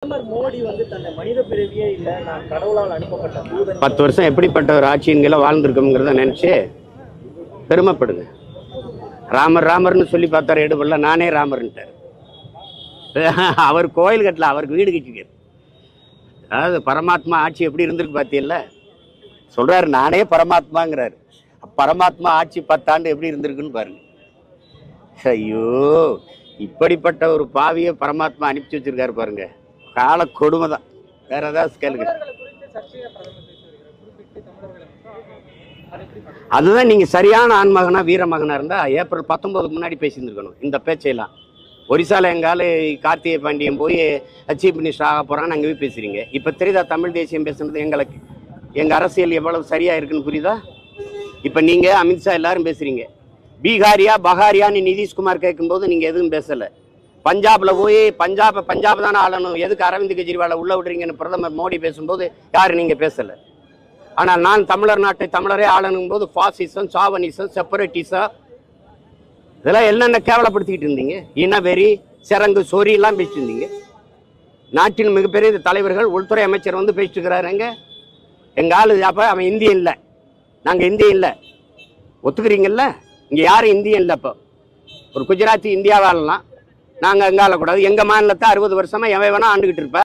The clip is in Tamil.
மோடி வந்து தன்னை மனித பிறவியே இல்லை, நான் கடவுளால் அனுப்பப்பட்ட தூதன். 10 வருஷம் எப்படிப்பட்ட ஒரு ஆட்சியின்களை வாழ்ந்துருக்கோங்கிறத நினைச்சு பெருமைப்படுங்க. ராமர் ராமர்னு சொல்லி பார்த்தாரு எடுபடல, நானே ராமர்ன்ட்டார். அவர் கோயில் கட்டல, அவருக்கு வீடு கட்டிக்காரு. அதாவது பரமாத்மா ஆட்சி எப்படி இருந்திருக்கு பார்த்தீங்கல்ல, சொல்றாரு நானே பரமாத்மாங்கிறாரு. பரமாத்மா ஆட்சி 10 ஆண்டு எப்படி இருந்திருக்குன்னு பாருங்க. ஐயோ, இப்படிப்பட்ட ஒரு பாவியை பரமாத்மா அனுப்பிச்சு வச்சிருக்காரு பாருங்க. கால கொடுமை தான். வேற ஏதாவது கேளுங்க. அதுதான் நீங்க சரியான ஆண்மகனா வீரமகனா இருந்தா ஏப்ரல் 19 முன்னாடி பேசியிருந்துருக்கணும் இந்த பேச்சையெல்லாம். ஒரிசால எங்கால கார்த்திகை பாண்டியன் போய் சீஃப் மினிஸ்டர் ஆக போறான்னு அங்கே போய் பேசுறீங்க. இப்ப தெரியுதா தமிழ் தேசியம் பேசுறது எங்களுக்கு எங்க அரசியல் எவ்வளவு சரியா இருக்குன்னு புரியுதா? இப்ப நீங்க அமித்ஷா எல்லாரும் பேசுறீங்க. பீகாரியா பகாரியான்னு நிதிஷ்குமார் கேட்கும்போது நீங்க எதுவும் பேசல. பஞ்சாப்ல போய் பஞ்சாப் தானே ஆளணும், எதுக்கு அரவிந்த் கெஜ்ரிவாலை உள்ள விடுறீங்கன்னு பிரதமர் மோடி பேசும்போது யாரு நீங்க பேசல. ஆனால் நான் தமிழர் நாட்டை தமிழரே ஆளணும் போது பாசிசம், சாவனிசம், செப்பரேட்டிசம் இதெல்லாம் என்னென்ன கேவலப்படுத்திக்கிட்டு இருந்தீங்க. இனவெறி, சிறங்கு, சொறி எல்லாம் பேசிட்டு இருந்தீங்க. நாட்டின் மிகப்பெரிய தலைவர்கள், உள்துறை அமைச்சர் வந்து பேசிட்டு இருக்கிறாருங்க. எங்க ஆளு அப்ப அவன் இந்தியன் இல்லை, நாங்க இந்தியன் இல்லை ஒத்துக்கிறீங்கல்ல. இங்க யாரும் இந்தியன் இல்லை. இப்போ ஒரு குஜராத்தி இந்தியாவாலாம் நாங்க எங்க ஆளக்கூடாது. எங்க மாநிலத்தை 60 வருஷமா எவன் வேணா ஆண்டுகிட்டு இருப்ப.